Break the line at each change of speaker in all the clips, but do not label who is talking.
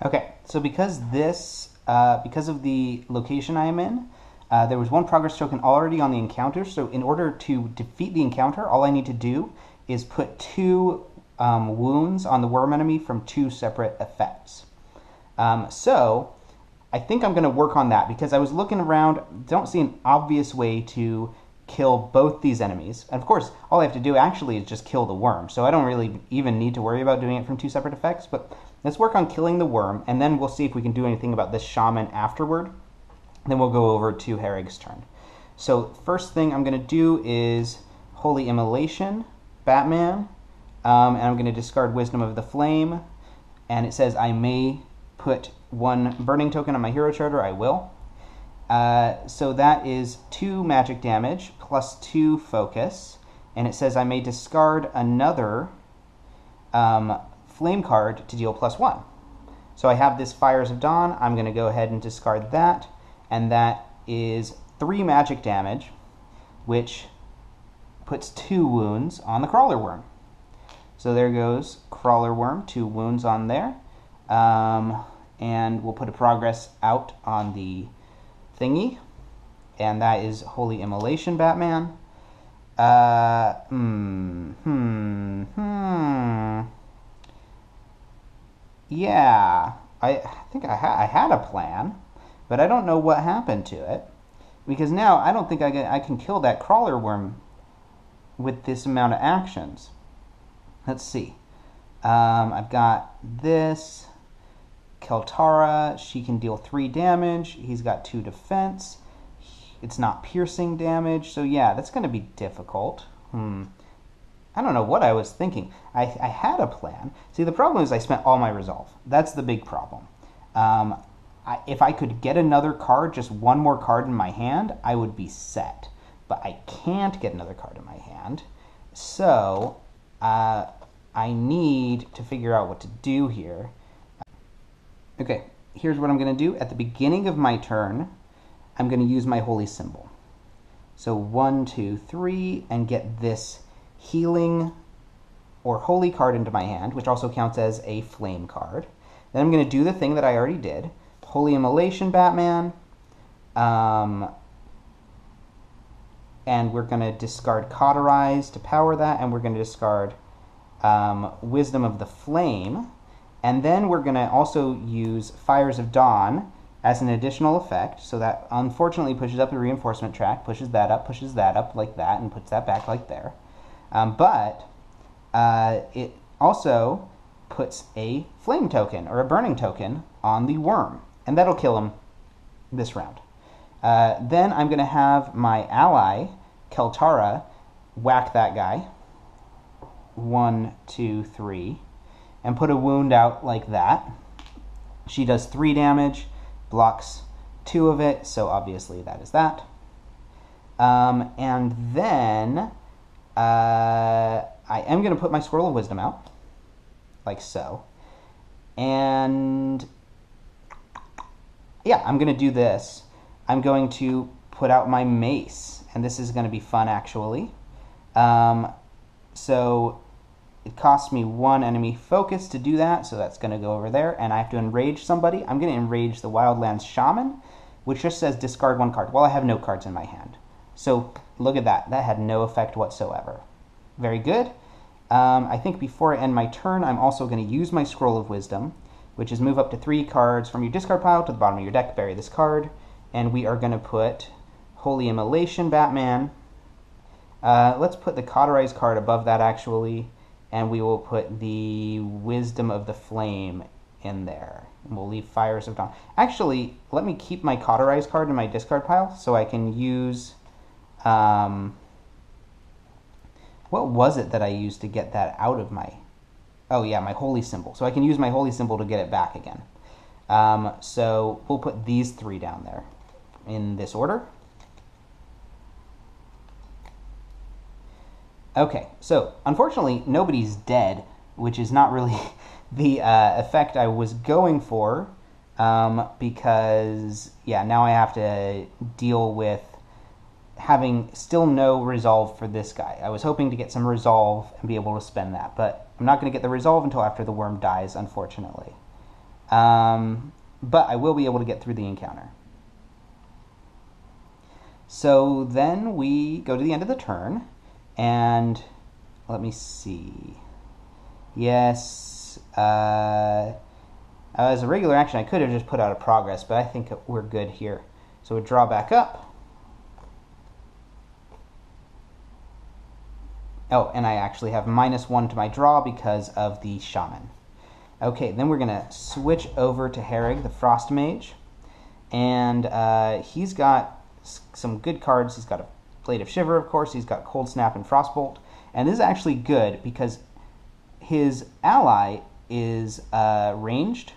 Okay, so because of the location I am in, there was one progress token already on the encounter. So in order to defeat the encounter, all I need to do is put two wounds on the worm enemy from two separate effects. So I think I'm going to work on that because I was looking around, don't see an obvious way to kill both these enemies. And of course, all I have to do actually is just kill the worm. So I don't really even need to worry about doing it from two separate effects, but let's work on killing the worm, and then we'll see if we can do anything about this shaman afterward. Then we'll go over to Herrig's turn. So first thing I'm going to do is Holy Immolation, Batman, and I'm going to discard Wisdom of the Flame, and it says I may put one burning token on my hero charter. I will. So that is 2 magic damage plus 2 focus, and it says I may discard another flame card to deal +1. So I have this Fires of Dawn. I'm going to go ahead and discard that, and that is 3 magic damage, which puts 2 wounds on the Crawler Worm. So there goes Crawler Worm, 2 wounds on there. And we'll put a progress out on the thingy, and that is Holy Immolation, Batman. Yeah, I think I had a plan, but I don't know what happened to it, because now I don't think I can kill that Crawler Worm with this amount of actions. Let's see. I've got this. Keltara, she can deal 3 damage. He's got 2 defense. It's not piercing damage, so yeah, that's going to be difficult. I don't know what I was thinking. I had a plan. See, the problem is I spent all my resolve. That's the big problem. If I could get another card, just one more card in my hand, I would be set. But I can't get another card in my hand, so I need to figure out what to do here. Okay, here's what I'm going to do. At the beginning of my turn, I'm going to use my Holy Symbol. So 1, 2, 3, and get this healing or holy card into my hand, which also counts as a flame card. Then I'm going to do the thing that I already did. Holy Immolation, Batman. And we're going to discard Cauterize to power that, and we're going to discard Wisdom of the Flame. And then we're going to also use Fires of Dawn as an additional effect, so that unfortunately pushes up the reinforcement track, pushes that up like that, and puts that back like there. But it also puts a flame token, or a burning token, on the worm, and that'll kill him this round. Then I'm going to have my ally, Keltara, whack that guy. 1, 2, 3. And put a wound out like that. She does 3 damage, blocks 2 of it, so obviously that is that. And then I am going to put my Scroll of Wisdom out, like so. And yeah, I'm going to do this. I'm going to put out my mace, and this is going to be fun, actually. So it costs me 1 enemy focus to do that, so that's going to go over there, and I have to enrage somebody. I'm going to enrage the Wildlands Shaman, which just says discard 1 card. Well, I have no cards in my hand. So look at that. That had no effect whatsoever. Very good. I think before I end my turn, I'm also going to use my Scroll of Wisdom, which is move up to 3 cards from your discard pile to the bottom of your deck, bury this card, and we are going to put Holy Immolation, Batman. Let's put the Cauterize card above that, actually, and we will put the Wisdom of the Flame in there. And we'll leave Fires of Dawn. Actually, let me keep my Cauterize card in my discard pile so I can use... what was it that I used to get that out of my... Oh yeah, my Holy Symbol. So I can use my Holy Symbol to get it back again. So we'll put these 3 down there in this order. Okay, so unfortunately nobody's dead, which is not really the effect I was going for, because yeah, now I have to deal with having still no resolve for this guy. I was hoping to get some resolve and be able to spend that, but I'm not going to get the resolve until after the worm dies, unfortunately. But I will be able to get through the encounter. So then we go to the end of the turn, and let me see. Yes, as a regular action, I could have just put out a progress, but I think we're good here. So we draw back up. Oh, and I actually have -1 to my draw because of the shaman. Okay, then we're going to switch over to Herrig, the Frost Mage. And he's got some good cards. He's got a Blade of Shiver, of course. He's got Cold Snap and Frostbolt. And this is actually good because his ally is ranged,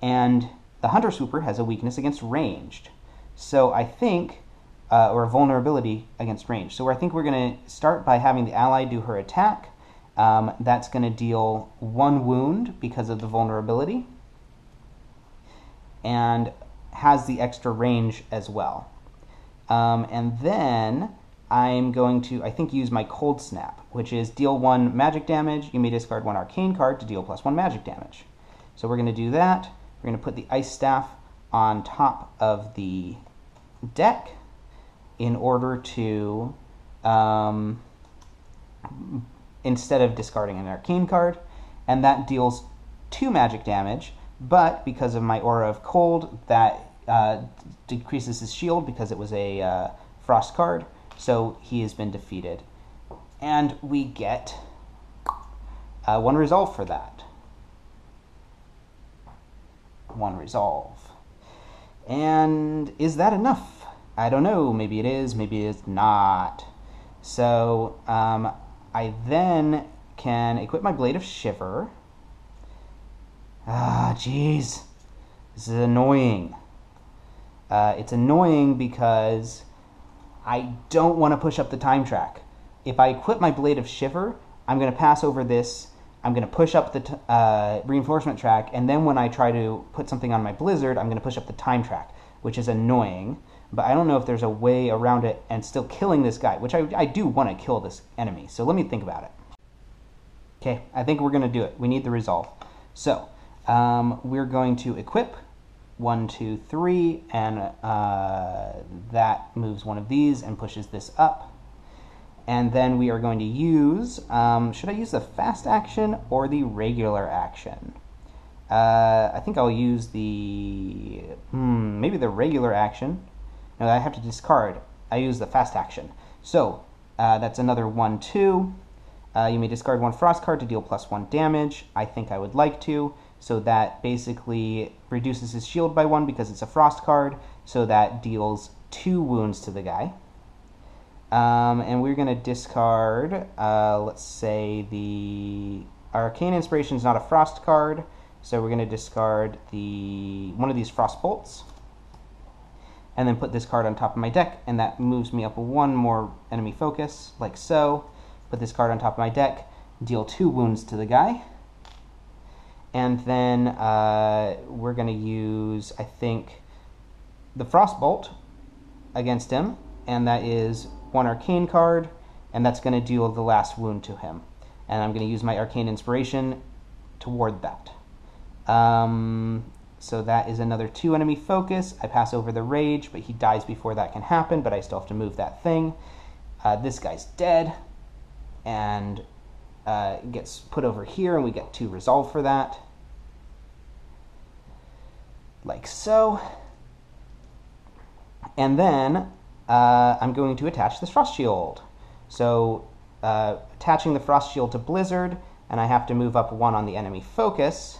and the Hunter Swooper has a weakness against ranged. So I think, or a vulnerability against ranged. So I think we're going to start by having the ally do her attack. That's going to deal 1 wound because of the vulnerability, and has the extra range as well. And then I'm going to, I think, use my Cold Snap, which is deal 1 magic damage. You may discard 1 arcane card to deal +1 magic damage. So we're going to do that. We're going to put the Ice Staff on top of the deck in order to, instead of discarding an arcane card, and that deals 2 magic damage, but because of my Aura of Cold, that decreases his shield because it was a frost card, so he has been defeated. And we get 1 resolve for that. 1 resolve. And is that enough? I don't know. Maybe it is, maybe it's not. So I then can equip my Blade of Shiver. Jeez. This is annoying. It's annoying because I don't want to push up the time track. If I equip my Blade of Shiver, I'm going to pass over this. I'm going to push up the reinforcement track, and then when I try to put something on my Blizzard, I'm going to push up the time track, which is annoying. But I don't know if there's a way around it and still killing this guy, which I do want to kill this enemy. So let me think about it. Okay, I think we're going to do it. We need the resolve. So we're going to equip 1, 2, 3, and that moves one of these and pushes this up. And then we are going to use, should I use the fast action or the regular action? I think I'll use the, maybe the regular action. No, I have to discard. I use the fast action. So that's another 1, 2. You may discard 1 frost card to deal +1 damage. I think I would like to. So that basically reduces his shield by 1 because it's a frost card. So that deals 2 wounds to the guy. And we're going to discard, let's say, the Arcane Inspiration is not a frost card. So we're going to discard one of these frost bolts. And then put this card on top of my deck, and that moves me up 1 more enemy focus, like so. Put this card on top of my deck, deal 2 wounds to the guy. And then we're going to use, I think, the Frostbolt against him, and that is 1 arcane card, and that's going to deal the last wound to him. And I'm going to use my Arcane Inspiration toward that. So that is another 2 enemy focus. I pass over the rage, but he dies before that can happen, but I still have to move that thing. This guy's dead, and gets put over here, and we get 2 resolve for that. Like so. And then I'm going to attach this Frost Shield. So attaching the Frost Shield to Blizzard, and I have to move up 1 on the enemy focus,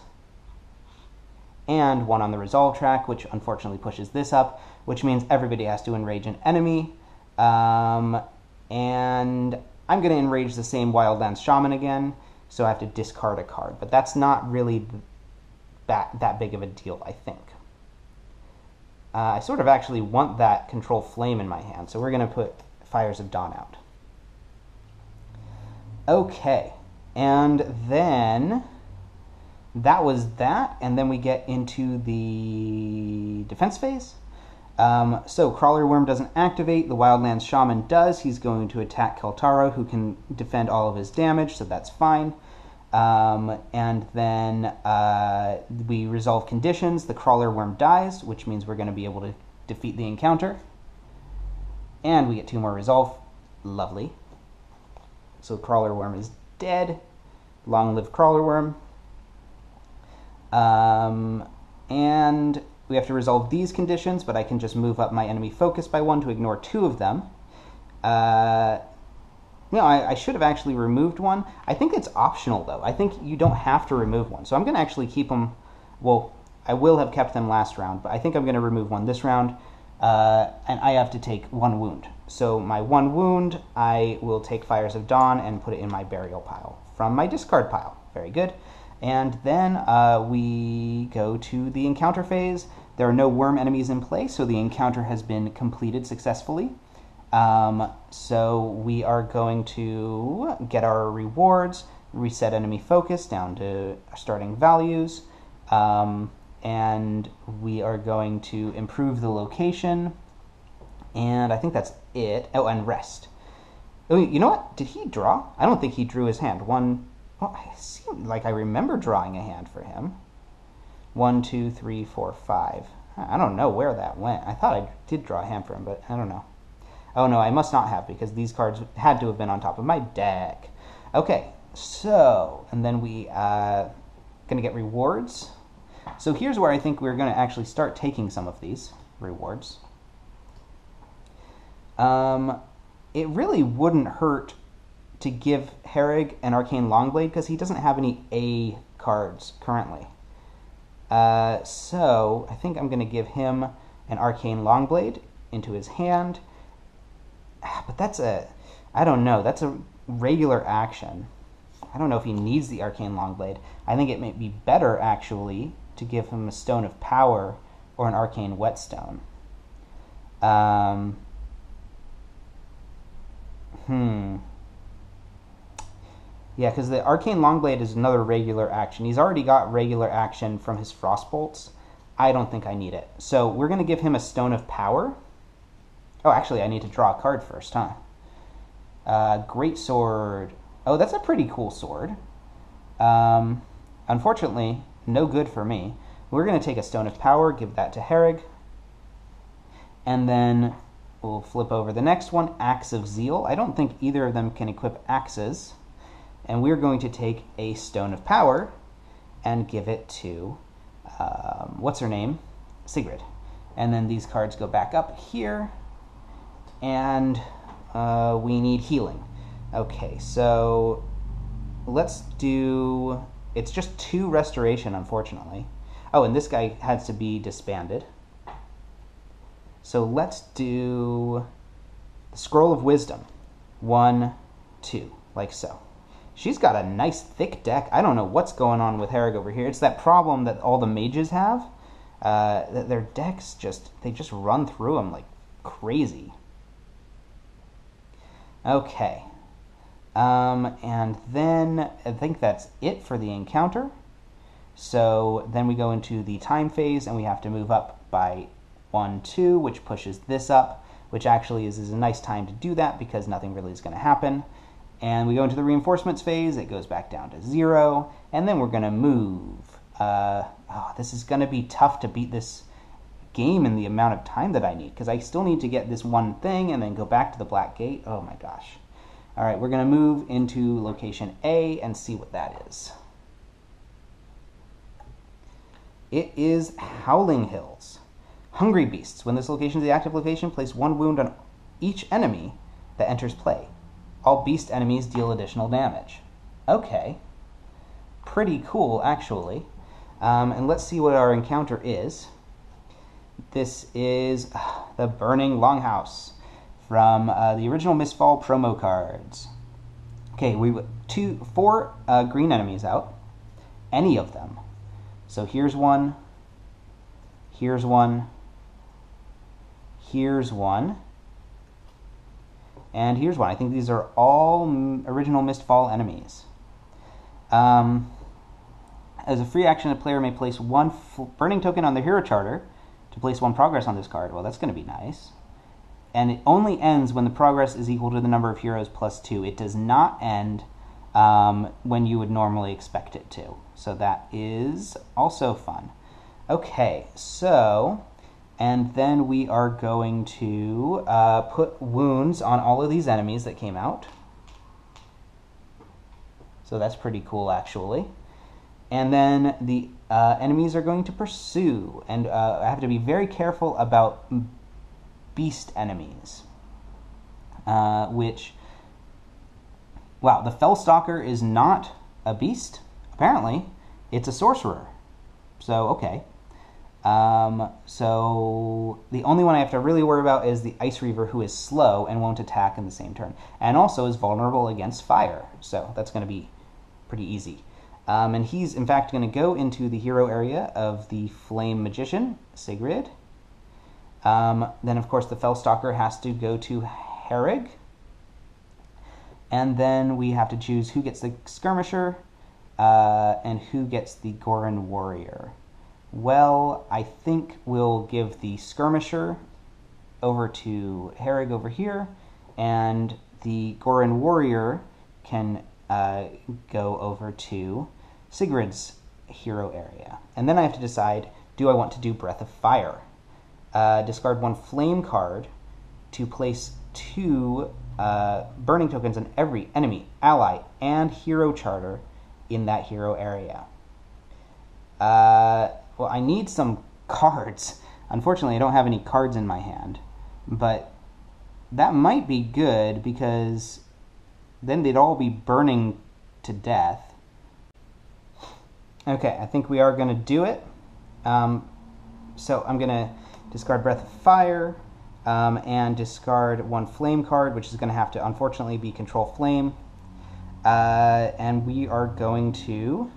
and 1 on the resolve track, which unfortunately pushes this up, which means everybody has to enrage an enemy. And I'm going to enrage the same Wildlands Shaman again, so I have to discard a card. But that's not really that big of a deal, I think. I sort of actually want that Control Flame in my hand, so we're going to put Fires of Dawn out. Okay, and then that was that, and then we get into the defense phase. So Crawler Worm doesn't activate, the Wildlands Shaman does. He's going to attack Keltaro, who can defend all of his damage, so that's fine. And then we resolve conditions. The crawler worm dies, which means we're going to be able to defeat the encounter. And we get 2 more resolve. Lovely. So crawler worm is dead. Long live crawler worm. And we have to resolve these conditions, but I can just move up my enemy focus by 1 to ignore 2 of them. No, I should have actually removed one. I think it's optional, though. I think you don't have to remove one. So I'm going to actually keep them. Well, I will have kept them last round, but I think I'm going to remove one this round. And I have to take 1 wound. So my 1 wound, I will take Fires of Dawn and put it in my burial pile from my discard pile. Very good. And then we go to the encounter phase. There are no worm enemies in play, so the encounter has been completed successfully. So we are going to get our rewards, reset enemy focus down to starting values, and we are going to improve the location, and I think that's it. Oh, and rest. Oh, you know what? Did he draw? I don't think he drew his hand. Well, I seem like I remember drawing a hand for him. 1, 2, 3, 4, 5. I don't know where that went. I thought I did draw a hand for him, but I don't know. Oh no, I must not have, because these cards had to have been on top of my deck. Okay, so, and then we gonna get rewards. So here's where I think we're gonna actually start taking some of these rewards. It really wouldn't hurt to give Herrig an Arcane Longblade, because he doesn't have any A cards currently. So I think I'm gonna give him an Arcane Longblade into his hand. But that's I don't know, that's a regular action. I don't know if he needs the Arcane Longblade. I think it may be better, actually, to give him a Stone of Power or an Arcane Whetstone. Yeah, because the Arcane Longblade is another regular action. He's already got regular action from his Frostbolts. I don't think I need it. So we're going to give him a Stone of Power. Oh, actually, I need to draw a card first, huh? Great Sword. Oh, that's a pretty cool sword. Unfortunately, no good for me. We're going to take a Stone of Power, give that to Herrig. And then we'll flip over the next one, Axe of Zeal. I don't think either of them can equip axes. And we're going to take a Stone of Power and give it to, what's her name? Sigrid. And then these cards go back up here. And we need healing. Okay, so let's do... It's just 2 restoration, unfortunately. Oh, and this guy has to be disbanded. So let's do the Scroll of Wisdom. 1, 2, like so. She's got a nice thick deck. I don't know what's going on with Herrig over here. It's that problem that all the mages have. That their decks they just run through them like crazy. Okay. And then I think that's it for the encounter. So then we go into the time phase, and we have to move up by 1, 2, which pushes this up, which actually is a nice time to do that because nothing really is going to happen. And we go into the reinforcements phase. It goes back down to 0, and then we're going to move. This is going to be tough to beat this game in the amount of time that I need, because I still need to get this one thing and then go back to the Black Gate. Oh my gosh. All right, we're going to move into location A and see what that is. It is Howling Hills. Hungry Beasts. When this location is the active location, place 1 wound on each enemy that enters play. All beast enemies deal additional damage. Okay. Pretty cool, actually. And let's see what our encounter is. This is the Burning Longhouse from the original Mistfall promo cards. Okay, we put 4 green enemies out. Any of them. So here's one. Here's one. Here's one. And here's one. I think these are all original Mistfall enemies. As a free action, a player may place 1 burning token on their hero charter to place 1 progress on this card. Well, that's going to be nice. And it only ends when the progress is equal to the number of heroes plus 2. It does not end when you would normally expect it to. So that is also fun. Okay, so, and then we are going to put wounds on all of these enemies that came out. So that's pretty cool, actually. And then the enemies are going to pursue, and I have to be very careful about beast enemies, which, wow, the Fellstalker is not a beast, apparently. It's a sorcerer. So, okay. So the only one I have to really worry about is the Ice Reaver, who is slow and won't attack in the same turn, and also is vulnerable against fire. So that's going to be pretty easy. And he's, in fact, going to go into the hero area of the Flame Magician, Sigrid. Then, of course, the Fellstalker has to go to Herrig. And then we have to choose who gets the Skirmisher and who gets the Gorin Warrior. Well, I think we'll give the Skirmisher over to Herrig over here, and the Gorin Warrior can go over to Sigrid's hero area. And then I have to decide, do I want to do Breath of Fire? Discard one flame card to place 2 burning tokens on every enemy, ally, and hero charter in that hero area. Well, I need some cards. Unfortunately, I don't have any cards in my hand, but that might be good because then they'd all be burning to death. Okay, I think we are going to do it. So I'm going to discard Breath of Fire and discard 1 flame card, which is going to have to, unfortunately, be Control Flame. And we are going to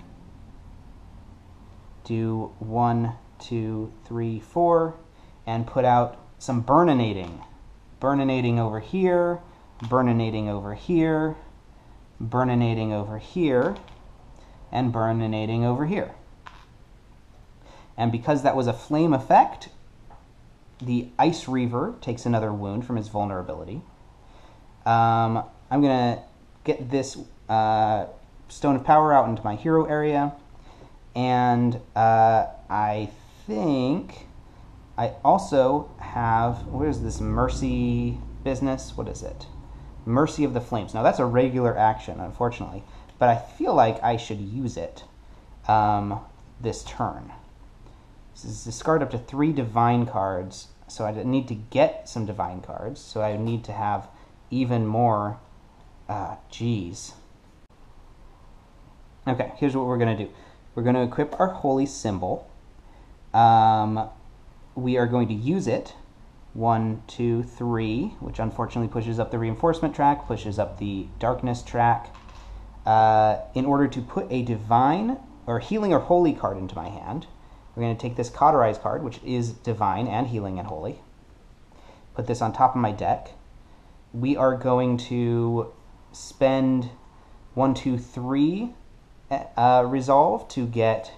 do 1, 2, 3, 4, and put out some Burninating. Burninating over here, Burninating over here, Burninating over here, and Burninating over here. And because that was a flame effect, the Ice Reaver takes another wound from his vulnerability. I'm going to get this Stone of Power out into my hero area, and I think I also have, where's this Mercy business? What is it? Mercy of the Flames. Now that's a regular action, unfortunately, but I feel like I should use it this turn. This is discard up to 3 divine cards, so I need to get some divine cards, so I need to have even more. Geez. Okay, here's what we're going to do. We're going to equip our holy symbol. We are going to use it. 1, 2, 3, which unfortunately pushes up the reinforcement track, pushes up the darkness track, in order to put a divine or healing or holy card into my hand. We're going to take this Cauterize card, which is divine and healing and holy, put this on top of my deck. We are going to spend 1, 2, 3 resolve to get,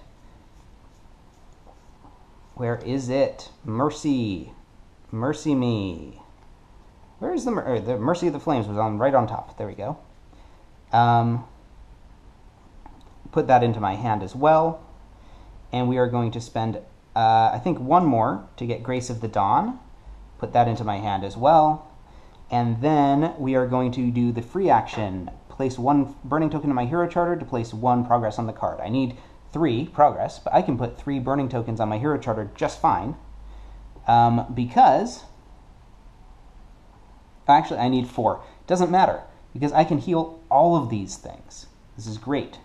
where is it? Mercy. Mercy me. Where is the Mercy of the Flames? Was on right on top. There we go. Put that into my hand as well. And we are going to spend, I think, 1 more to get Grace of the Dawn. Put that into my hand as well. And then we are going to do the free action. Place 1 burning token in my hero charter to place 1 progress on the card. I need 3 progress, but I can put 3 burning tokens on my hero charter just fine. Because, actually I need 4. Doesn't matter, because I can heal all of these things. This is great.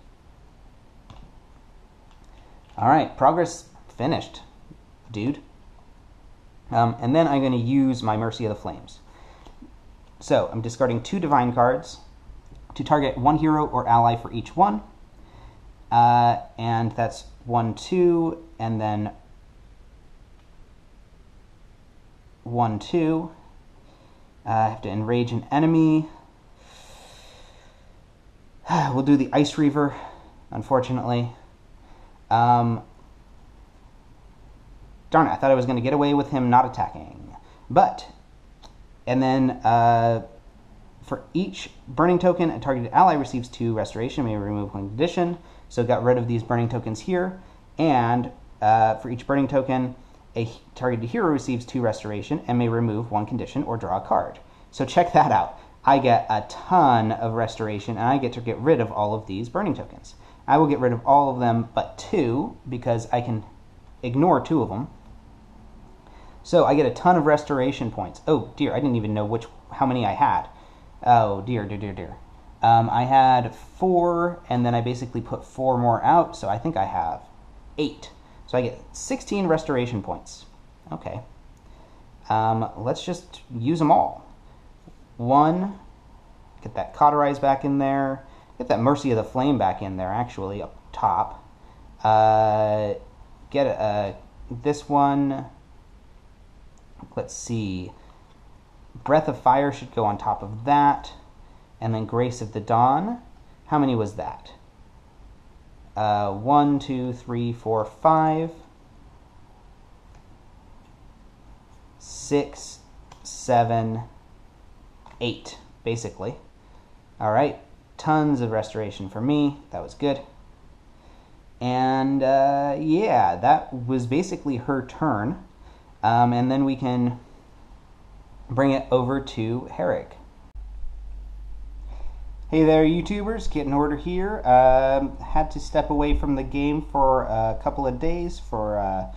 Alright, progress finished, dude. And then I'm going to use my Mercy of the Flames. So, I'm discarding 2 divine cards to target 1 hero or ally for each one. And that's 1, 2, and then 1, 2. I have to enrage an enemy. We'll do the Ice Reaver, unfortunately. Darn it, I thought I was going to get away with him not attacking. But, and then For each burning token, a targeted ally receives 2 restoration, may remove 1 condition. So got rid of these burning tokens here. And for each burning token, a targeted hero receives 2 restoration and may remove 1 condition or draw a card. So check that out. I get a ton of restoration, and I get to get rid of all of these burning tokens. I will get rid of all of them but 2, because I can ignore 2 of them. So I get a ton of restoration points. Oh dear, I didn't even know how many I had. Oh dear, dear, dear, dear. I had 4, and then I basically put 4 more out, so I think I have 8. So I get 16 restoration points. Okay. Let's just use them all. 1, get that Cauterize back in there, get that Mercy of the Flame back in there, actually, up top. Get this one, let's see, Breath of Fire should go on top of that, and then Grace of the Dawn. How many was that? 1, 2, 3, 4, 5, 6, 7, 8, basically. All right, tons of restoration for me. That was good. And yeah, that was basically her turn. And then we can bring it over to Herrick. Hey there, YouTubers, Kit in Order here. Had to step away from the game for a couple of days for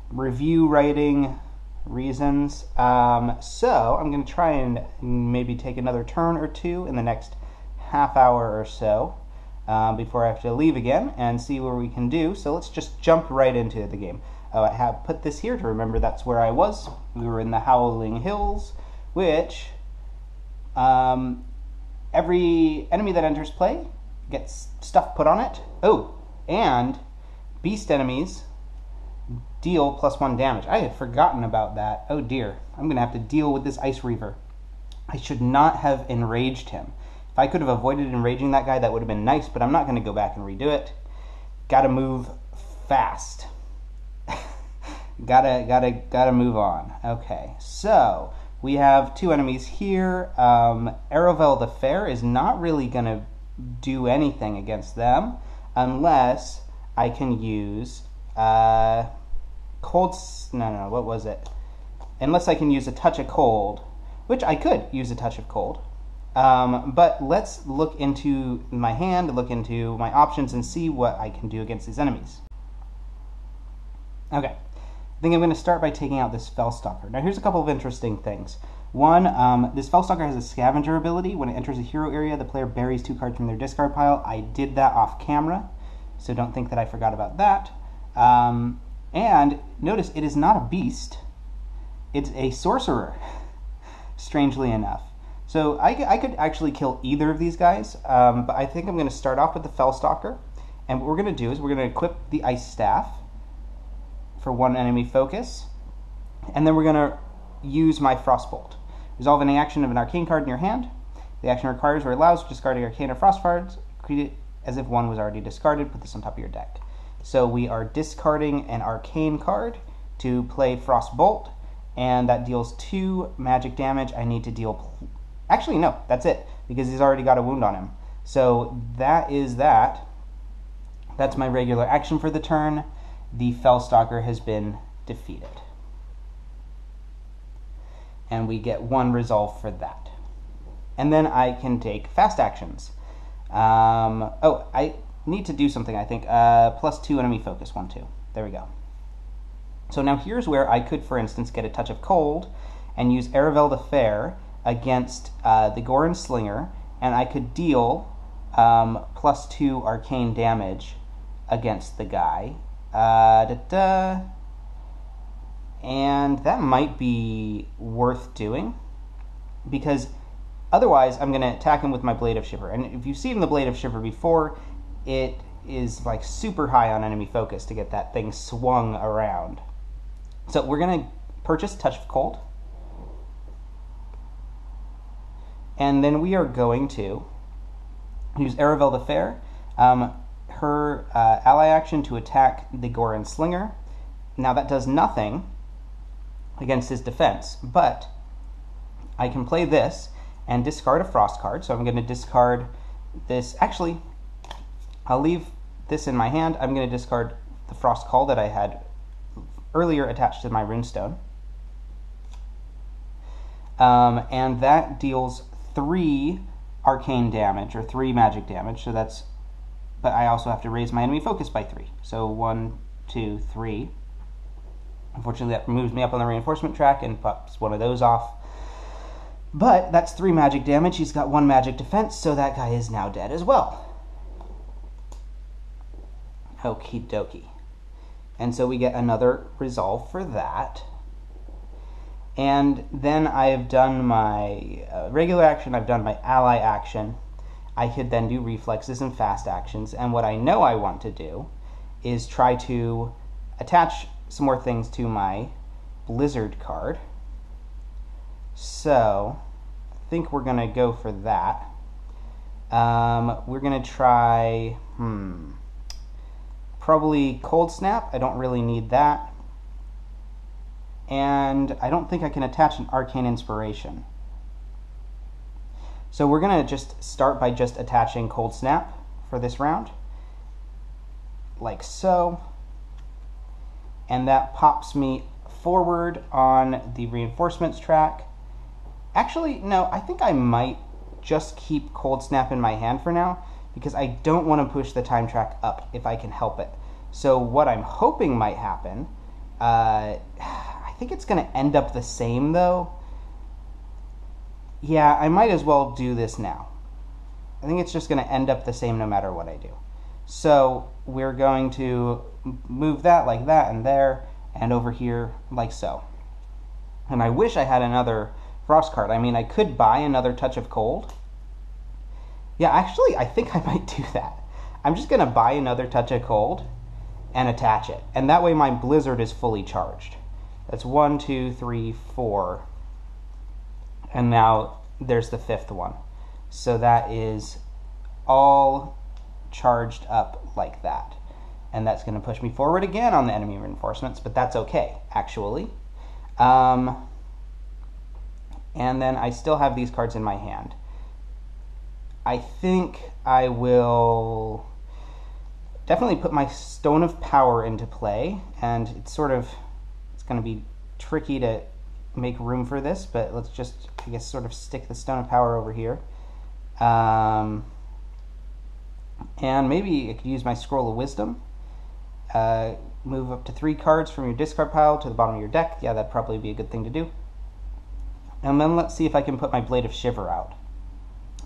review writing reasons. So I'm going to try and maybe take another turn or 2 in the next half hour or so before I have to leave again and see what we can do. So let's just jump right into the game. I have put this here to remember that's where I was. We were in the Howling Hills, which every enemy that enters play gets stuff put on it. Oh, and beast enemies deal +1 damage. I had forgotten about that. Oh dear. I'm going to have to deal with this Ice Reaver. I should not have enraged him. If I could have avoided enraging that guy, that would have been nice, but I'm not going to go back and redo it. Gotta move fast. Gotta move on. Okay, so we have 2 enemies here. Aravel the Fair is not really going to do anything against them unless I can use what was it? Unless I can use a Touch of Cold, which I could use a Touch of Cold. But let's look into my hand, look into my options, and see what I can do against these enemies. Okay. I think I'm going to start by taking out this Fellstalker. Now here's a couple of interesting things. One, this Fellstalker has a scavenger ability. When it enters a hero area, the player buries 2 cards from their discard pile. I did that off camera, so don't think that I forgot about that. And notice it is not a beast. It's a sorcerer, strangely enough. So I could actually kill either of these guys, but I think I'm going to start off with the Fellstalker. And what we're going to do is we're going to equip the Ice Staff for 1 enemy focus, and then we're going to use my Frostbolt. Resolve any action of an arcane card in your hand. The action requires or allows discarding arcane or frost cards. Treat it as if one was already discarded. Put this on top of your deck. So we are discarding an arcane card to play Frostbolt, and that deals 2 magic damage. I need to deal... Actually, no, that's it, because he's already got a wound on him. So that is that. That's my regular action for the turn. The Fellstalker has been defeated. And we get 1 resolve for that. And then I can take fast actions. Oh, I need to do something, I think. +2 enemy focus, 1, 2. There we go. So now here's where I could, for instance, get a Touch of Cold and use Aravel the Fair against the Gorin Slinger, and I could deal +2 arcane damage against the guy. And that might be worth doing, because otherwise I'm going to attack him with my Blade of Shiver. And if you've seen the Blade of Shiver before, it is like super high on enemy focus to get that thing swung around. So we're going to purchase Touch of Cold, and then we are going to use Aravel the Fair, her ally action to attack the Gorin Slinger. Now that does nothing against his defense, but I can play this, and discard a frost card. So I'm going to discard this. Actually, I'll leave this in my hand. I'm going to discard the frost call that I had earlier attached to my runestone. And that deals 3 arcane damage, or 3 magic damage. So that's, but I also have to raise my enemy focus by 3. So 1, 2, 3. Unfortunately, that moves me up on the reinforcement track and pops one of those off. But that's 3 magic damage. He's got 1 magic defense, so that guy is now dead as well. Okie dokie. And so we get another resolve for that. And then I have done my regular action, I've done my ally action. I could then do reflexes and fast actions. And what I know I want to do is try to attach some more things to my Blizzard card. So I think we're going to go for that. We're going to try, probably Cold Snap. I don't really need that. And I don't think I can attach an Arcane Inspiration. So we're going to just start by just attaching Cold Snap for this round. Like so. And that pops me forward on the reinforcements track. Actually, no, I think I might just keep Cold Snap in my hand for now, because I don't want to push the time track up if I can help it. So what I'm hoping might happen, I think it's going to end up the same though. Yeah, I might as well do this now. I think it's just going to end up the same no matter what I do. So we're going to move that like that and there, and over here like so. And I wish I had another frost card. I mean, I could buy another Touch of Cold. Yeah, actually, I think I might do that. I'm just going to buy another Touch of Cold and attach it. And that way my Blizzard is fully charged. That's 1, 2, 3, 4. And now there's the 5th one. So that is all charged up like that. And that's going to push me forward again on the enemy reinforcements, but that's okay, actually. And then I still have these cards in my hand. I think I will definitely put my Stone of Power into play, and it's going to be tricky to make room for this, but let's just, I guess, sort of stick the Stone of Power over here. And maybe I could use my Scroll of Wisdom. Move up to 3 cards from your discard pile to the bottom of your deck. Yeah, that'd probably be a good thing to do. And then let's see if I can put my Blade of Shiver out.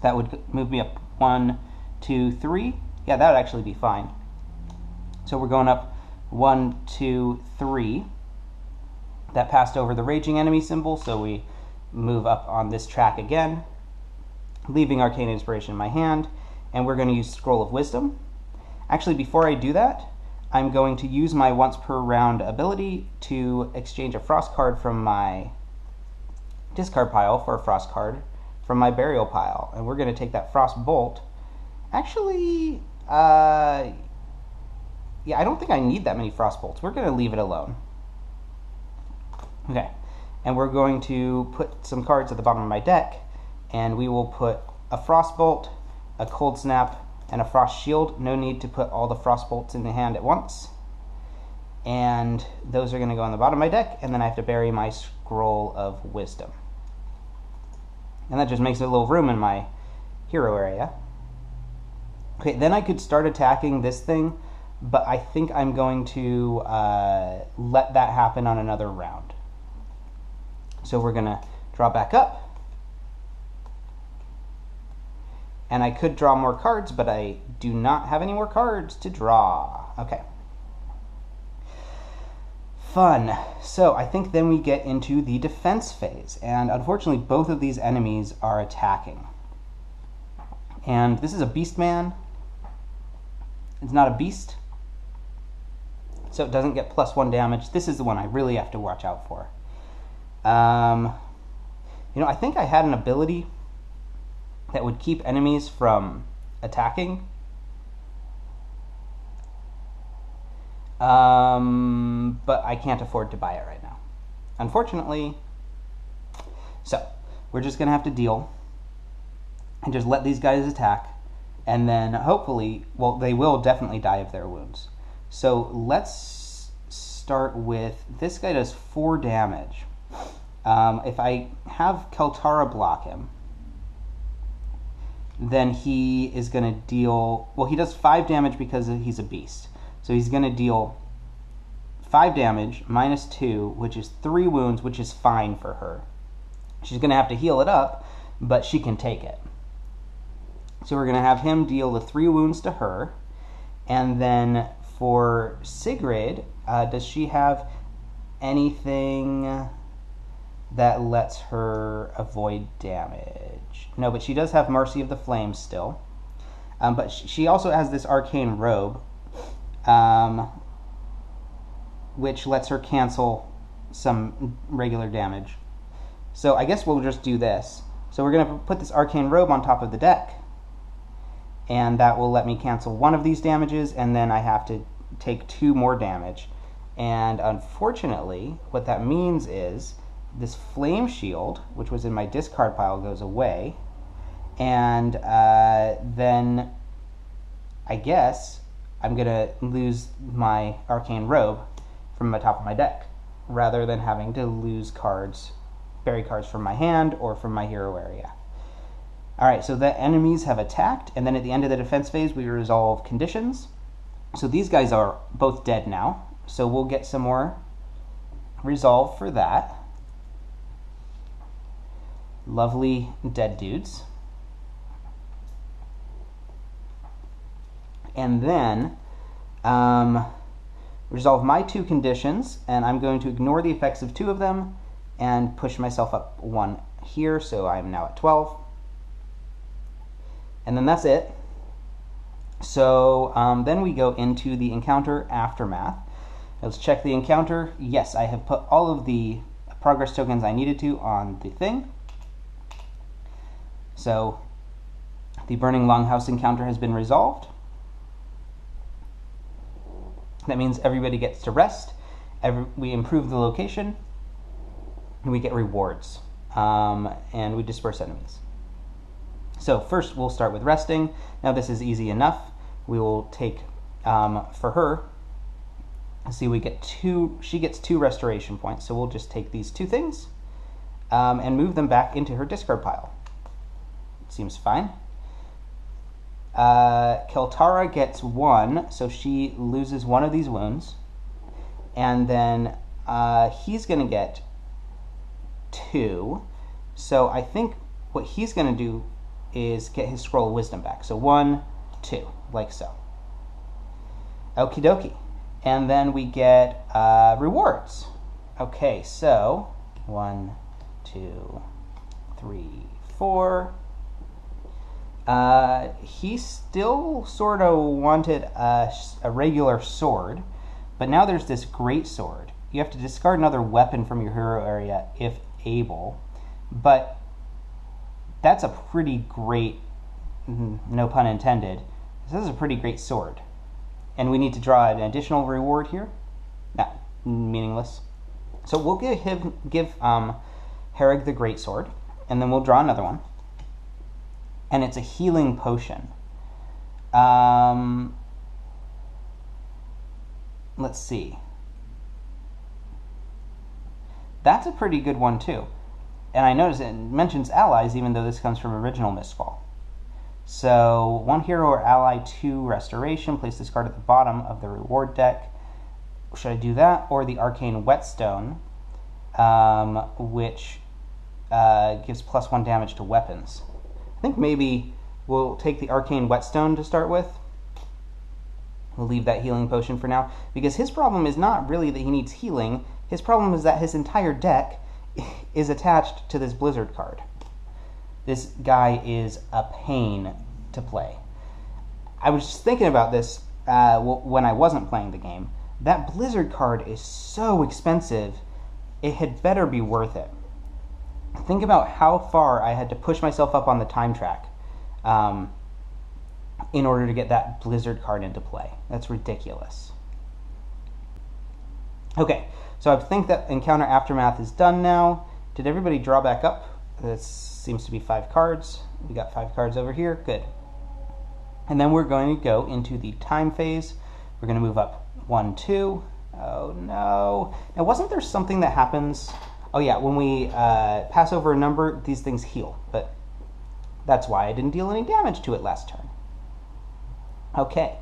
That would move me up 1, 2, 3. Yeah, that would actually be fine. So we're going up 1, 2, 3. That passed over the Raging Enemy symbol, so we move up on this track again, leaving Arcane Inspiration in my hand, and we're going to use Scroll of Wisdom. Actually, before I do that, I'm going to use my once per round ability to exchange a Frost card from my discard pile for a Frost card from my burial pile, and we're going to take that Frost Bolt. Actually, yeah, I don't think I need that many Frost Bolts. We're going to leave it alone. Okay, and we're going to put some cards at the bottom of my deck, and we will put a Frost Bolt, a Cold Snap, and a Frost Shield. No need to put all the Frost Bolts in the hand at once. And those are going to go on the bottom of my deck, and then I have to bury my Scroll of Wisdom. And that just makes a little room in my hero area. Okay, then I could start attacking this thing, but I think I'm going to let that happen on another round. So we're going to draw back up. And I could draw more cards, but I do not have any more cards to draw. Okay. Fun. So I think then we get into the defense phase. And unfortunately, both of these enemies are attacking. And this is a beast man. It's not a beast, so it doesn't get +1 damage. This is the one I really have to watch out for. You know, I think I had an ability that would keep enemies from attacking. But I can't afford to buy it right now, unfortunately. So we're just going to have to deal. and just let these guys attack, and then hopefully, well, they will definitely die of their wounds. So let's start with, this guy does 4 damage. If I have Keltara block him, then he is going to deal, well, he does 5 damage because he's a beast. So he's going to deal 5 damage minus 2, which is 3 wounds, which is fine for her. She's going to have to heal it up, but she can take it. So we're going to have him deal the 3 wounds to her. And then for Sigrid, does she have anything that lets her avoid damage? No, but she does have Mercy of the Flames still. But she also has this Arcane Robe, which lets her cancel some regular damage. So I guess we'll just do this. So we're going to put this Arcane Robe on top of the deck, and that will let me cancel 1 of these damages, and then I have to take 2 more damage. And unfortunately, what that means is this Flame Shield, which was in my discard pile, goes away, and then I guess I'm going to lose my Arcane Robe from the top of my deck, rather than having to lose cards, bury cards from my hand or from my hero area. Alright, so the enemies have attacked, and then at the end of the defense phase we resolve conditions. So these guys are both dead now, so we'll get some more resolve for that. Lovely dead dudes. And then resolve my 2 conditions, and I'm going to ignore the effects of 2 of them and push myself up 1 here, so I'm now at 12. And then that's it. So then we go into the encounter aftermath. Let's check the encounter. Yes, I have put all of the progress tokens I needed to on the thing. So the Burning Longhouse encounter has been resolved. That means everybody gets to rest. We improve the location, and we get rewards, and we disperse enemies. So first we'll start with resting. Now this is easy enough. We will take, for her, see, we get 2, she gets 2 restoration points, so we'll just take these 2 things and move them back into her discard pile. Seems fine. Keltara gets 1, so she loses 1 of these wounds, and then he's going to get 2. So I think what he's going to do is get his Scroll of Wisdom back. So 1, 2, like so. Okie dokie. And then we get rewards. Okay, so 1, 2, 3, 4. He still sort of wanted a regular sword, but now there's this great sword. You have to discard another weapon from your hero area if able, but that's a pretty great, no pun intended, this is a pretty great sword. And we need to draw an additional reward here. Nah, meaningless. So we'll give Herrig the Greatsword, and then we'll draw another one. And it's a healing potion. Let's see. That's a pretty good one too. And I notice it mentions allies, even though this comes from original Mistfall. So 1 hero or ally, 2 restoration. Place this card at the bottom of the reward deck. Should I do that, or the Arcane Whetstone, which gives +1 damage to weapons? I think maybe we'll take the Arcane Whetstone to start with. We'll leave that healing potion for now, because his problem is not really that he needs healing. His problem is that his entire deck is attached to this Blizzard card. This guy is a pain to play. I was just thinking about this when I wasn't playing the game. That Blizzard card is so expensive, it had better be worth it. Think about how far I had to push myself up on the time track in order to get that Blizzard card into play. That's ridiculous. Okay, so I think that Encounter Aftermath is done now. Did everybody draw back up This seems to be 5 cards. We got 5 cards over here. Good. And then we're going to go into the time phase. We're going to move up 1, 2. Oh no. Now, wasn't there something that happens? Oh yeah, when we pass over a number, these things heal. But that's why I didn't deal any damage to it last turn. Okay.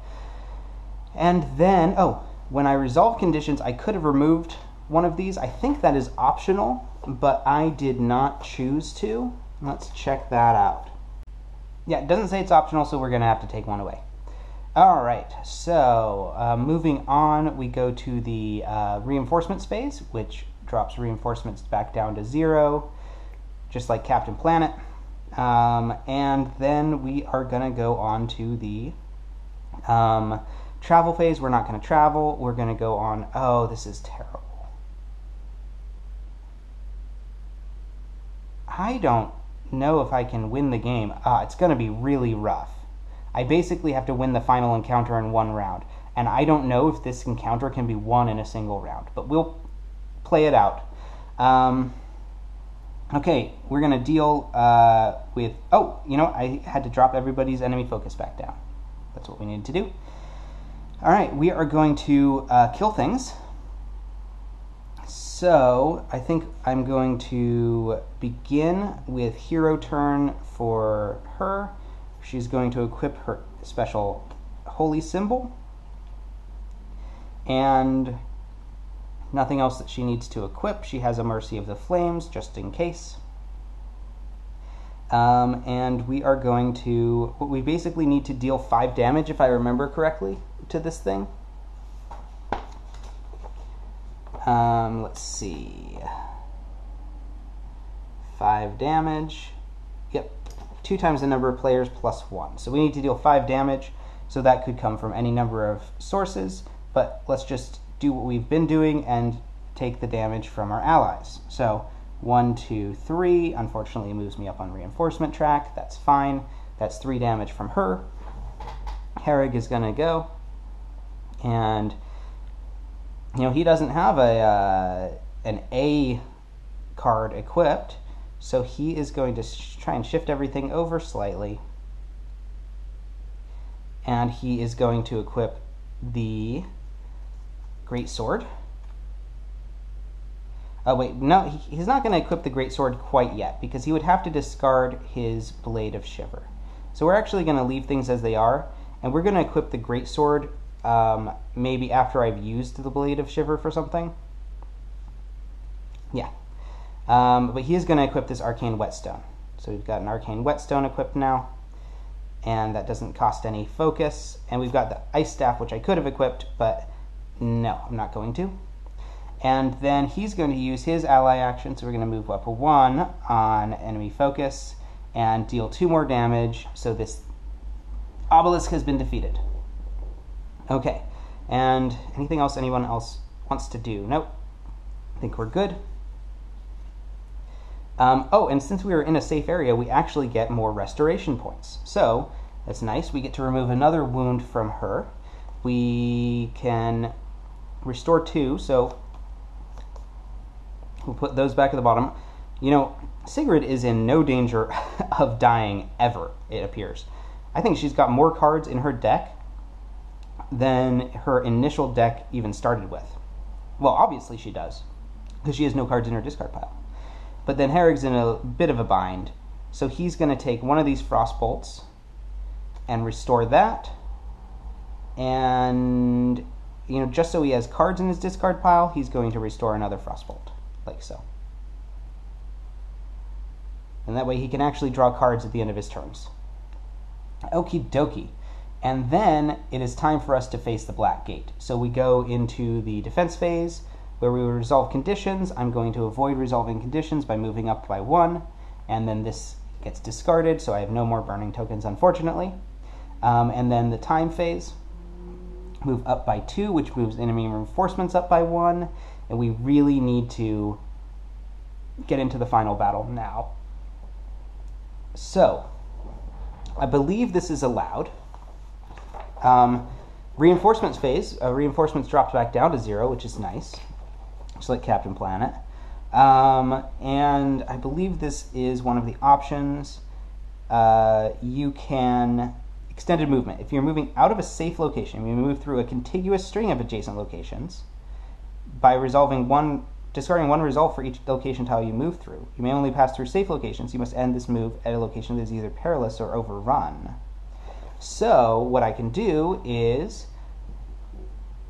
And then, oh, when I resolve conditions, I could have removed one of these. I think that is optional, but I did not choose to. Let's check that out. Yeah, it doesn't say it's optional, so we're going to have to take one away. All right, so moving on, we go to the reinforcements phase, which drops reinforcements back down to 0, just like Captain Planet. And then we are going to go on to the travel phase. We're not going to travel. We're going to go on... Oh, this is terrible. I don't know if I can win the game. It's going to be really rough. I basically have to win the final encounter in 1 round. And I don't know if this encounter can be won in a single round. But we'll play it out. Okay, we're going to deal with... Oh, you know, I had to drop everybody's enemy focus back down. That's what we needed to do. All right, we are going to kill things. So I think I'm going to begin with hero turn for her. She's going to equip her special holy symbol. And nothing else that she needs to equip. She has a Mercy of the Flames, just in case. And we are going to... We basically need to deal 5 damage, if I remember correctly, to this thing. Let's see. 5 damage. Yep. 2 times the number of players plus 1. So we need to deal 5 damage. So that could come from any number of sources. But let's just do what we've been doing and take the damage from our allies. So 1, 2, 3. Unfortunately, it moves me up on reinforcement track. That's fine. That's 3 damage from her. Herrig is going to go. And... you know, he doesn't have an A card equipped, so he is going to try and shift everything over slightly. And he is going to equip the Great Sword. Oh, wait, no, he's not going to equip the Great Sword quite yet, because he would have to discard his Blade of Shiver. So we're actually going to leave things as they are, and we're going to equip the Great Sword maybe after I've used the Blade of Shiver for something. Yeah. But he is going to equip this Arcane Whetstone. So we've got an Arcane Whetstone equipped now. And that doesn't cost any focus. And we've got the Ice Staff, which I could have equipped, but no, I'm not going to. And then he's going to use his ally action, so we're going to move up 1 on enemy focus and deal 2 more damage. So this obelisk has been defeated. Okay, and anything else anyone else wants to do? Nope. I think we're good. Oh, and since we were in a safe area, we actually get more restoration points. So, that's nice. We get to remove another wound from her. We can restore 2, so we'll put those back at the bottom. You know, Sigrid is in no danger of dying ever, it appears. I think she's got more cards in her deck than her initial deck even started with. Well, obviously she does, because she has no cards in her discard pile. But then Herrig's in a bit of a bind, so he's going to take one of these Frost Bolts and restore that. And, you know, just so he has cards in his discard pile, he's going to restore another Frost Bolt, like so. And that way he can actually draw cards at the end of his turns. Okie dokie. And then it is time for us to face the Black Gate. So we go into the defense phase where we will resolve conditions. I'm going to avoid resolving conditions by moving up by 1. And then this gets discarded, so I have no more burning tokens, unfortunately. And then the time phase, move up by 2, which moves enemy reinforcements up by 1. And we really need to get into the final battle now. So, I believe this is allowed. Reinforcements phase, reinforcements dropped back down to 0, which is nice, just like Captain Planet. And I believe this is one of the options. You can extended movement. If you're moving out of a safe location, you move through a contiguous string of adjacent locations by discarding one resolve for each location tile you move through. You may only pass through safe locations. You must end this move at a location that is either perilous or overrun. So what I can do is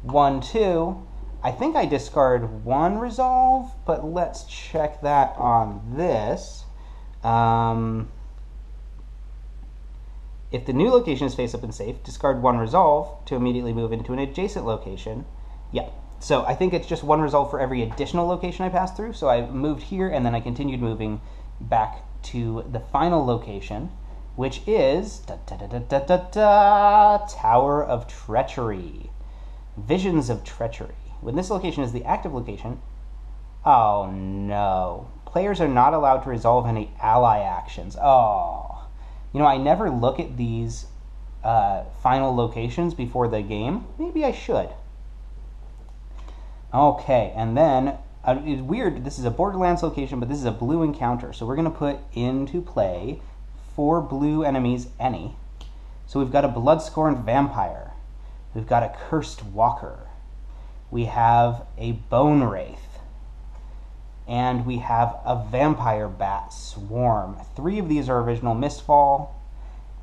1, 2. I think I discard one resolve, but let's check that on this. If the new location is face up and safe, discard one resolve to immediately move into an adjacent location. Yeah, so I think it's just one resolve for every additional location I pass through. So I moved here, and then I continued moving back to the final location, which is Tower of Treachery. Visions of Treachery. When this location is the active location, oh no. Players are not allowed to resolve any ally actions. Oh. You know, I never look at these final locations before the game. Maybe I should. Okay, and then, it's weird, this is a Borderlands location, but this is a blue encounter. So we're going to put into play 4 blue enemies, any. So we've got a Blood-Scorned Vampire. We've got a Cursed Walker. We have a Bone Wraith. And we have a Vampire Bat Swarm. 3 of these are original Mistfall,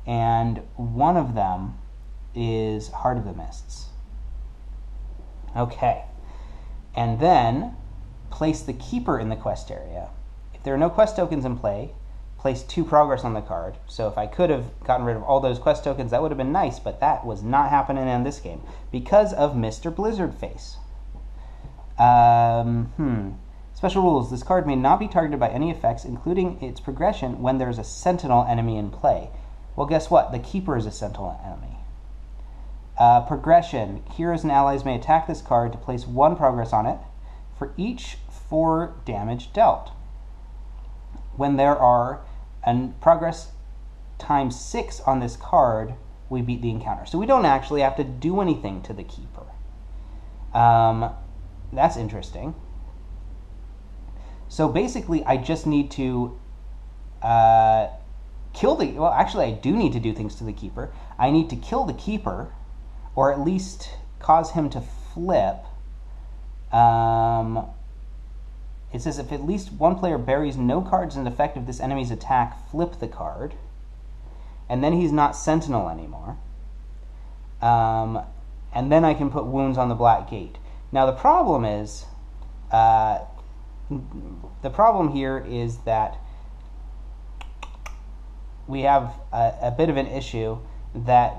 and one of them is Heart of the Mists. Okay. And then, place the Keeper in the quest area. If there are no quest tokens in play, place 2 progress on the card. So if I could have gotten rid of all those quest tokens, that would have been nice, but that was not happening in this game because of Mr. Blizzardface. Special rules. This card may not be targeted by any effects, including its progression, when there's a Sentinel enemy in play. Well, guess what? The Keeper is a Sentinel enemy. Progression. Heroes and allies may attack this card to place 1 progress on it for each 4 damage dealt. When there are progress times 6 on this card, we beat the encounter. So we don't actually have to do anything to the Keeper. That's interesting. So basically, I just need to kill the... Well, actually, I do need to do things to the Keeper. I need to kill the Keeper, or at least cause him to flip. It says if at least one player buries no cards in effect of this enemy's attack, flip the card. And then he's not Sentinel anymore. And then I can put wounds on the Black Gate. Now, the problem is... the problem here is that we have a bit of an issue that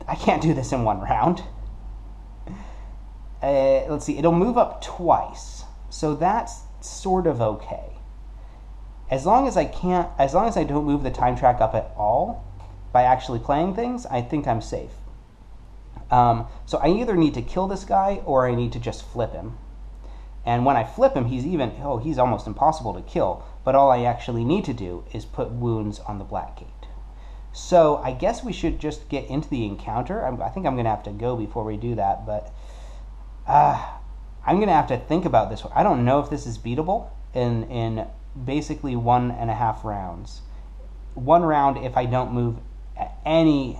I can't do this in 1 round. Let's see, it'll move up twice, so that's sort of okay. As long as I don't move the time track up at all by actually playing things, I think I'm safe. So I either need to kill this guy or I need to just flip him. And when I flip him, he's almost impossible to kill. But all I actually need to do is put wounds on the Black Gate. So I guess we should just get into the encounter. I think I'm going to have to go before we do that. But I'm going to have to think about this. I don't know if this is beatable in basically 1.5 rounds. 1 round if I don't move any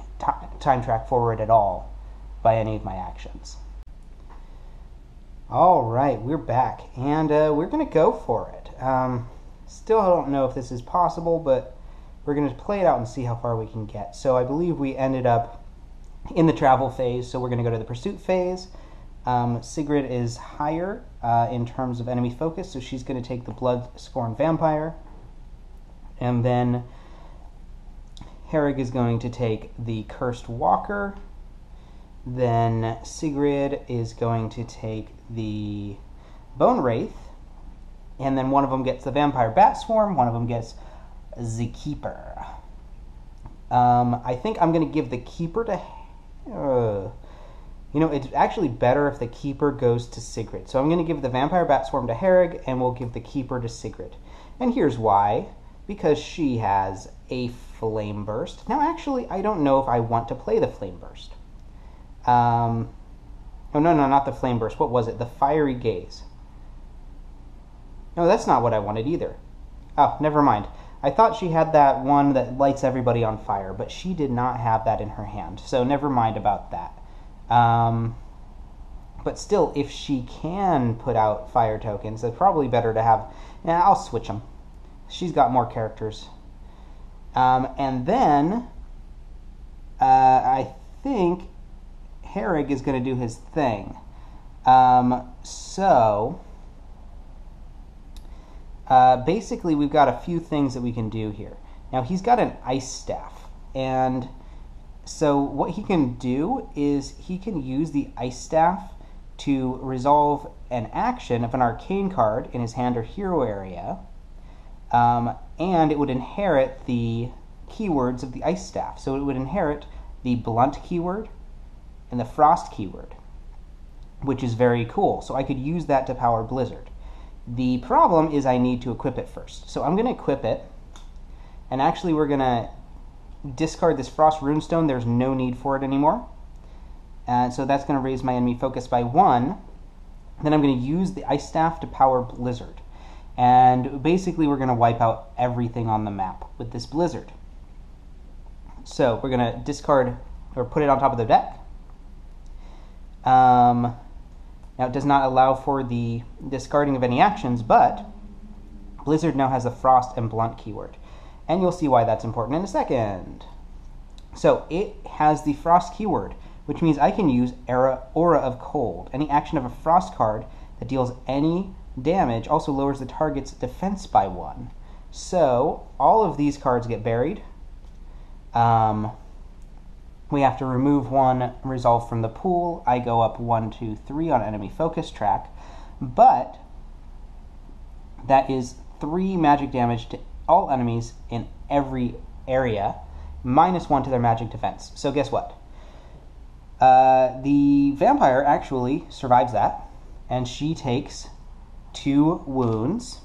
time track forward at all by any of my actions. All right, we're back, and we're going to go for it. Still don't know if this is possible, but we're going to play it out and see how far we can get. So I believe we ended up in the travel phase, so we're going to go to the pursuit phase. Sigrid is higher in terms of enemy focus, so she's going to take the Blood-Scorned Vampire. And then Herrig is going to take the Cursed Walker. Then Sigrid is going to take the Bone Wraith, and then one of them gets the Vampire Bat Swarm, one of them gets the Keeper. I think I'm going to give the Keeper to... it's actually better if the Keeper goes to Sigrid. So I'm going to give the Vampire Bat Swarm to Herrig, and we'll give the Keeper to Sigrid. And here's why. Because she has a Flame Burst. Now, actually, I don't know if I want to play the Flame Burst. Oh, no, not the Flame Burst. What was it? The Fiery Gaze. No, that's not what I wanted either. Oh, never mind. I thought she had that one that lights everybody on fire, but she did not have that in her hand, so never mind about that. But still, if she can put out fire tokens, it's probably better to have... Yeah, I'll switch them. She's got more characters. And then, I think Herrig is going to do his thing. Basically, we've got a few things that we can do here. Now, he's got an ice staff, and so what he can do is he can use the ice staff to resolve an action of an arcane card in his hand or hero area, and it would inherit the keywords of the ice staff. So it would inherit the blunt keyword and the frost keyword, which is very cool. So I could use that to power Blizzard. The problem is I need to equip it first. So I'm going to equip it, and actually we're going to discard this Frost Runestone. There's no need for it anymore. And so that's going to raise my enemy focus by 1. Then I'm going to use the Ice Staff to power Blizzard. And basically we're going to wipe out everything on the map with this Blizzard. So we're going to discard, or put it on top of the deck. Now it does not allow for the discarding of any actions, but Blizzard now has the Frost and Blunt keyword. And you'll see why that's important in a second. So it has the Frost keyword, which means I can use Aura of Cold. Any action of a Frost card that deals any damage also lowers the target's defense by 1. So all of these cards get buried. We have to remove 1 resolve from the pool. I go up 1, 2, 3 on enemy focus track, but that is 3 magic damage to all enemies in every area, -1 to their magic defense. So guess what? The vampire actually survives that, and she takes 2 wounds.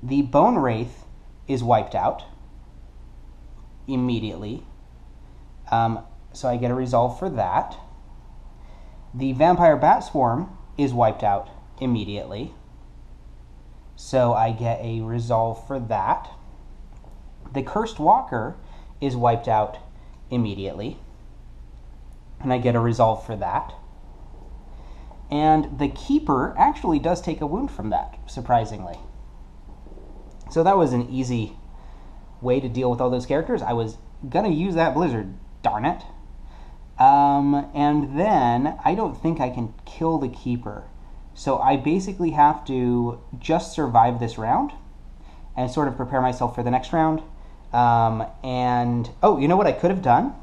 The Bone Wraith is wiped out immediately. So I get a resolve for that. The Vampire Bat Swarm is wiped out immediately. So I get a resolve for that. The Cursed Walker is wiped out immediately. And I get a resolve for that. And the Keeper actually does take a wound from that, surprisingly. So that was an easy way to deal with all those characters. I was going to use that Blizzard, darn it. And then I don't think I can kill the Keeper. So I basically have to just survive this round and sort of prepare myself for the next round. Oh, you know what I could have done?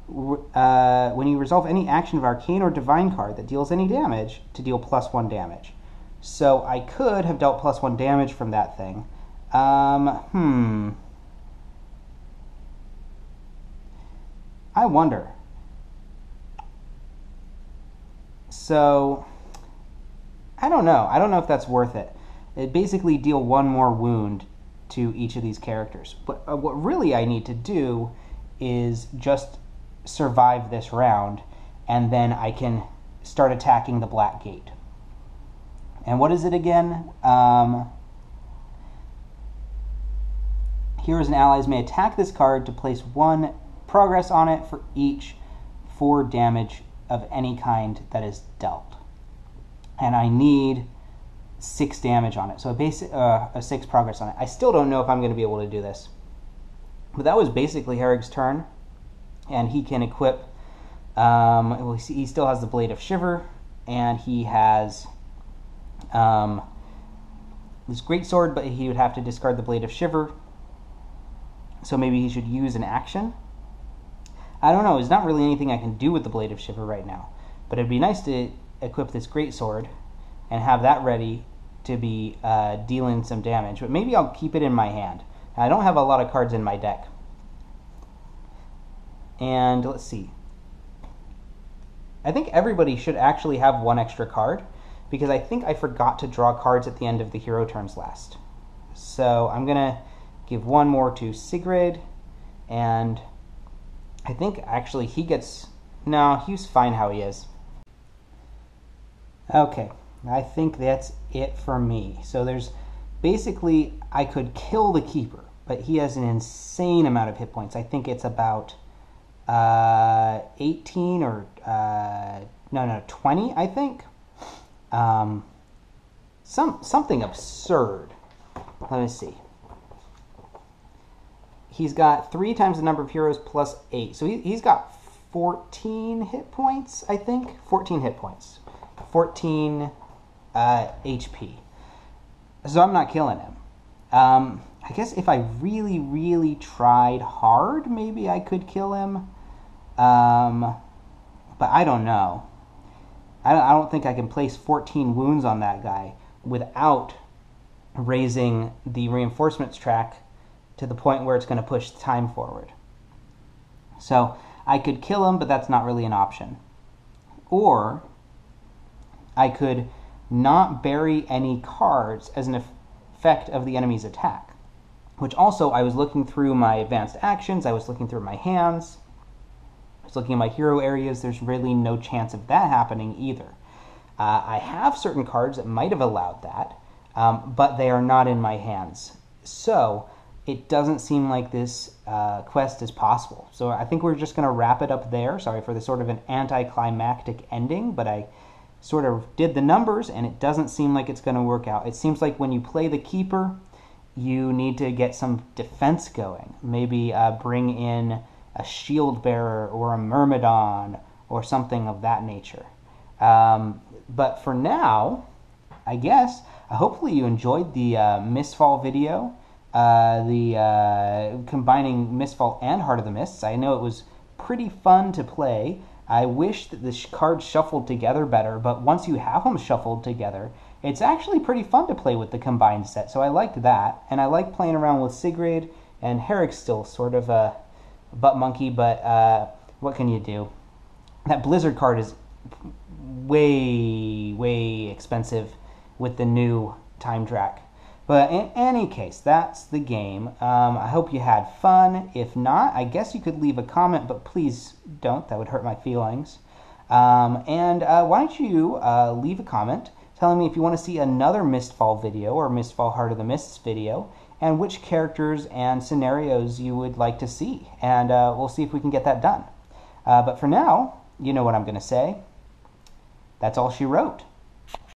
When you resolve any action of Arcane or Divine card that deals any damage, to deal +1 damage. So I could have dealt +1 damage from that thing. I wonder. So, I don't know. I don't know if that's worth it. It basically deal 1 more wound to each of these characters. But what really I need to do is just survive this round, and then I can start attacking the Black Gate. And what is it again? Heroes and allies may attack this card to place 1 progress on it for each 4 damage of any kind that is dealt. And I need 6 damage on it, so a 6 progress on it. I still don't know if I'm going to be able to do this. But that was basically Herrig's turn. And he can equip, well, he still has the Blade of Shiver, and he has this greatsword, but he would have to discard the Blade of Shiver. So maybe he should use an action. I don't know, there's not really anything I can do with the Blade of Shiver right now. But it'd be nice to equip this greatsword and have that ready to be dealing some damage. But maybe I'll keep it in my hand. I don't have a lot of cards in my deck. And let's see. I think everybody should actually have 1 extra card, because I think I forgot to draw cards at the end of the hero turns last. So I'm going to give 1 more to Sigrid, and I think actually he gets... No, he's fine how he is. Okay, I think that's it for me. So there's basically, I could kill the keeper, but he has an insane amount of hit points. I think it's about 18 or no 20, I think. Something absurd. Let me see. He's got 3 times the number of heroes plus 8. So he's got 14 hit points, I think. 14 hit points. 14 HP. So I'm not killing him. I guess if I really, really tried hard, maybe I could kill him. But I don't know. I don't think I can place 14 wounds on that guy without raising the reinforcements track to the point where it's going to push time forward. So I could kill him, but that's not really an option. Or I could not bury any cards as an effect of the enemy's attack, which also, I was looking through my advanced actions, I was looking through my hands, I was looking at my hero areas. There's really no chance of that happening either. I have certain cards that might have allowed that, but they are not in my hands. So it doesn't seem like this quest is possible. So I think we're just going to wrap it up there. Sorry for the sort of an anticlimactic ending, but I sort of did the numbers, and it doesn't seem like it's going to work out. It seems like when you play the Keeper, you need to get some defense going. Maybe bring in a Shield Bearer or a Myrmidon or something of that nature. But for now, I guess, hopefully you enjoyed the Mistfall video, combining Mistfall and Heart of the Mists. I know it was pretty fun to play. I wish that the cards shuffled together better, but once you have them shuffled together, it's actually pretty fun to play with the combined set, so I liked that. And I like playing around with Sigrid, and Herrick's still sort of a butt monkey, but what can you do? That Blizzard card is way, way expensive with the new time track. But in any case, that's the game. I hope you had fun. If not, I guess you could leave a comment, but please don't. That would hurt my feelings. And why don't you leave a comment telling me if you want to see another Mistfall video or Mistfall Heart of the Mists video, and which characters and scenarios you would like to see. And we'll see if we can get that done. But for now, you know what I'm going to say. That's all she wrote.